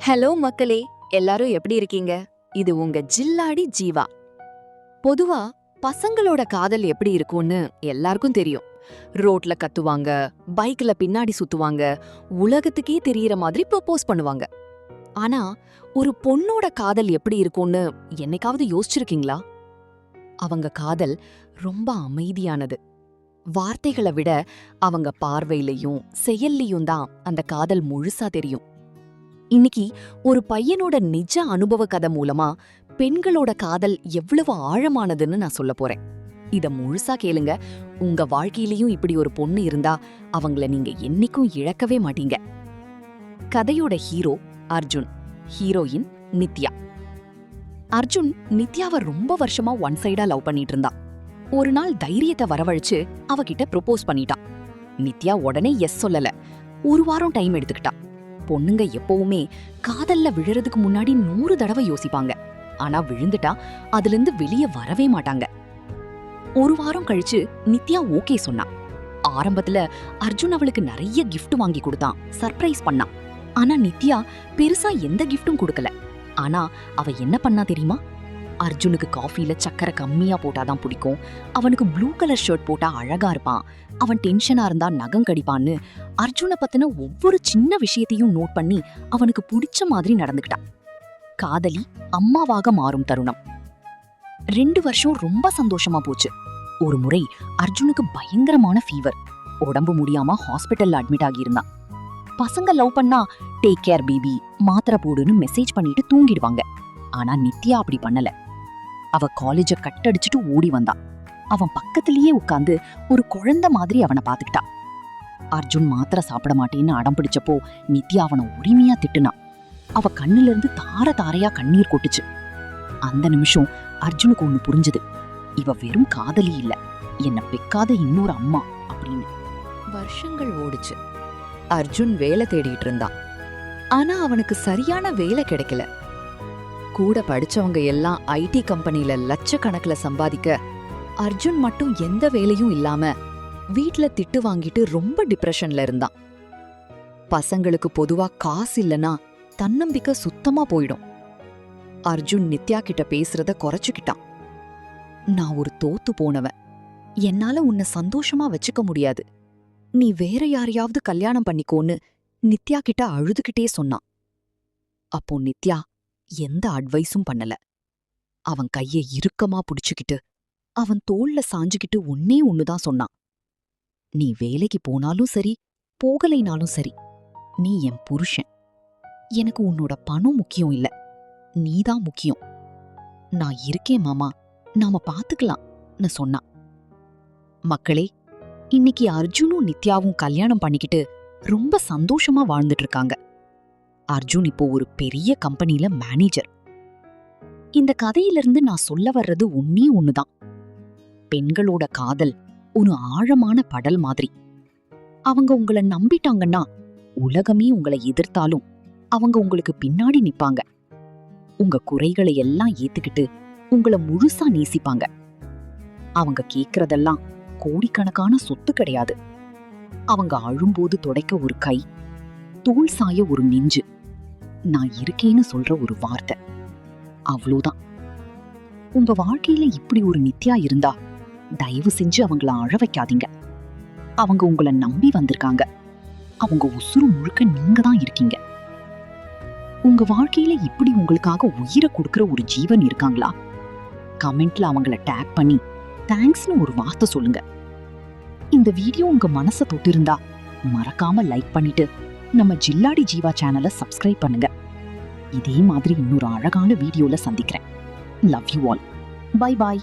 Hello மக்களே, எல்லாரும் எப்படி இருக்கீங்க? இது உங்க ஜில்லாடி ஜீவா. பொதுவா பசங்களோட காதல் எப்படி இருக்கும்னு எல்லாருக்கும் தெரியும். ரோட்ல கத்துவாங்க, பைக்ல பின்னாடி சுத்துவாங்க, உலகத்துக்கே தெரியற மாதிரி ப்ரொபோஸ் பண்ணுவாங்க. ஆனா ஒரு பொண்ணோட காதல் எப்படி இருக்கும்னு என்னைக்காவது யோசிச்சிருக்கீங்களா? அவங்க காதல் ரொம்ப அமைதியானது. வார்த்தைகளை விட அவங்க பார்வையிலையும் செயல்லையும் தான் அந்த காதல் முழுசா தெரியும். இன்னைக்கு ஒரு பையனோட நிஜ அனுபவ கதை மூலமா பெண்களோட காதல் எவ்வளவு ஆழமானதுன்னு நான் சொல்ல போறேன். இத முழுசா கேளுங்க. உங்க வாழ்க்கையிலயும் இப்படி ஒரு பொண்ணு இருந்தா அவங்கள நீங்க என்னைக்கும் இழக்கவே மாட்டீங்க. கதையோட ஹீரோ அர்ஜுன், ஹீரோயின் நித்யா. அர்ஜுன் நித்யாவை ரொம்ப வருஷமா ஒன் சைடா லவ் பண்ணிட்டு இருந்தா. ஒரு நாள் தைரியத்தை வரவழைச்சு அவகிட்ட ப்ரொபோஸ் பண்ணிட்டான். நித்யா உடனே எஸ் சொல்லல. ஒரு வாரம் டைம் எடுத்துக்கிட்டா. பொண்ணுங்க எப்பவுமே காதல்ல விழுறதுக்கு முன்னாடி 100 தடவை யோசிப்பாங்க. ஆனா விழுந்துட்டா அதுல இருந்து வெளியே வரவே மாட்டாங்க. ஒரு வாரம் கழிச்சு நித்யா ஓகே சொன்னா. ஆரம்பத்துல அர்ஜுன் அவளுக்கு நிறைய கிஃப்ட் வாங்கி கொடுத்தான், சர்ப்ரைஸ் பண்ணான். ஆனா நித்யா பெருசா எந்த கிஃப்டும் கொடுக்கல. ஆனா அவ என்ன பண்ணா தெரியுமா? அர்ஜுனுக்கு காஃபில சக்கரை கம்மியா போட்டாதான் பிடிக்கும், அவனுக்கு ப்ளூ கலர் ஷர்ட் போட்டா அழகா இருப்பான், அவன் டென்ஷனா இருந்தா நகம் கடிப்பான்னு அர்ஜுனை பத்தின ஒவ்வொரு சின்ன விஷயத்தையும் நோட் பண்ணி அவனுக்கு பிடிச்ச மாதிரி நடந்துக்கிட்டான். காதலி அம்மாவாக மாறும் தருணம். 2 வருஷம் ரொம்ப சந்தோஷமா போச்சு. ஒரு முறை அர்ஜுனுக்கு பயங்கரமான ஃபீவர். உடம்பு முடியாம ஹாஸ்பிட்டல்ல அட்மிட் ஆகியிருந்தான். பசங்க லவ் பண்ணா டேக் கேர் பேபி, மாத்திரை போடுன்னு மெசேஜ் பண்ணிட்டு தூங்கிடுவாங்க. ஆனா நித்யா அப்படி பண்ணல. அவ காலேஜ கட்டடிச்சுட்டு ஓடி வந்தா. அவன் பக்கத்திலேயே உட்கார்ந்து ஒரு குழந்தை மாதிரி அவனை பாத்துக்கிட்டா. அர்ஜுன் மாத்திரை சாப்பிட மாட்டேன்னு அடம் பிடிச்சப்போ நித்யா அவனை உரிமையா திட்டுனா. அவ கண்ணுல இருந்து தார தாரையா கண்ணீர் கொட்டுச்சு. அந்த நிமிஷம் அர்ஜுனுக்கு ஒண்ணு புரிஞ்சுது. இவ வெறும் காதலி இல்ல, என்ன பெக்காத இன்னொரு அம்மா அப்படின்னு. வருஷங்கள் ஓடுச்சு. அர்ஜுன் வேலை தேடிட்டு இருந்தான். ஆனா அவனுக்கு சரியான வேலை கிடைக்கல. கூட படிச்சவங்க எல்லாம் ஐடி கம்பெனில லட்சக்கணக்குல சம்பாதிக்க, அர்ஜுன் மட்டும் எந்த வேலையும் இல்லாம வீட்ல திட்டு வாங்கிட்டு ரொம்ப டிப்ரெஷன்ல இருந்தான். பசங்களுக்கு பொதுவா காசு இல்லனா தன்னம்பிக்கை சுத்தமா போயிடும். அர்ஜுன் நித்யா கிட்ட பேசுறத குறைச்சுக்கிட்டான். நான் ஒரு தோத்து போனவன், என்னால உன்னை சந்தோஷமா வச்சுக்க முடியாது, நீ வேற யாரையாவது கல்யாணம் பண்ணிக்கோன்னு நித்யா கிட்ட அழுதுகிட்டே சொன்னான். அப்போ நித்யா எந்த அட்வைஸும் பண்ணல. அவன் கைய இறுக்கமா புடிச்சுக்கிட்டு அவன் தோள்ல சாஞ்சுக்கிட்டு ஒன்னே ஒண்ணுதான் சொன்னான். நீ வேலைக்கு போனாலும் சரி, போகலைனாலும் சரி, நீ என் புருஷன். எனக்கு உன்னோட பணம் முக்கியம் இல்ல, நீதான் முக்கியம். நான் இருக்கேன் மாமா, நாம பாத்துக்கலாம்னு சொன்னான். மக்களே, இன்னைக்கு அர்ஜுனும் நித்யாவும் கல்யாணம் பண்ணிக்கிட்டு ரொம்ப சந்தோஷமா வாழ்ந்துட்டு இருக்காங்க. அர்ஜுன் இப்போ ஒரு பெரிய கம்பெனில மேனேஜர். இந்த கதையிலிருந்து நான் சொல்ல வர்றது ஒன்னே ஒண்ணுதான். பெண்களோட காதல் ஒரு ஆழமான கடல் மாதிரி. அவங்க உங்களை நம்பிட்டாங்கன்னா உலகமே உங்களை எதிர்த்தாலும் அவங்க உங்களுக்கு பின்னாடி நிப்பாங்க. உங்க குறைகளை எல்லாம் ஏத்துக்கிட்டு உங்களை முழுசா நேசிப்பாங்க. அவங்க கேக்குறதெல்லாம் கோடிக்கணக்கான சொத்து கிடையாது. அவங்க அழும்போது துடைக்க ஒரு கை, தோள் சாய ஒரு நெஞ்சு, நான் இருக்கேன்னு சொல்ற ஒரு வார்த்தை, அவ்வளோதான். உங்க வாழ்க்கையில இப்படி ஒரு நித்யா இருந்தா தயவு செஞ்சு அவங்கள அழ வைக்காதீங்க. அவங்க உங்களை நம்பி வந்திருக்காங்க. அவங்க உசுறு முழுக்க நீங்க தான் இருக்கீங்க. உங்க வாழ்க்கையில இப்படி உங்களுக்காக உயிரை கொடுக்கிற ஒரு ஜீவன் இருக்காங்களா? கமெண்ட்ல அவங்கள டேக் பண்ணி தேங்க்ஸ்னு ஒரு வார்த்தை சொல்லுங்க. இந்த வீடியோ உங்க மனசை தொட்டிருந்தா மறக்காம லைக் பண்ணிட்டு நம்ம ஜில்லாடி ஜீவா சேனலை சப்ஸ்கிரைப் பண்ணுங்க. இதே மாதிரி இன்னொரு அழகான வீடியோல சந்திக்கிறேன். Love you all. Bye bye.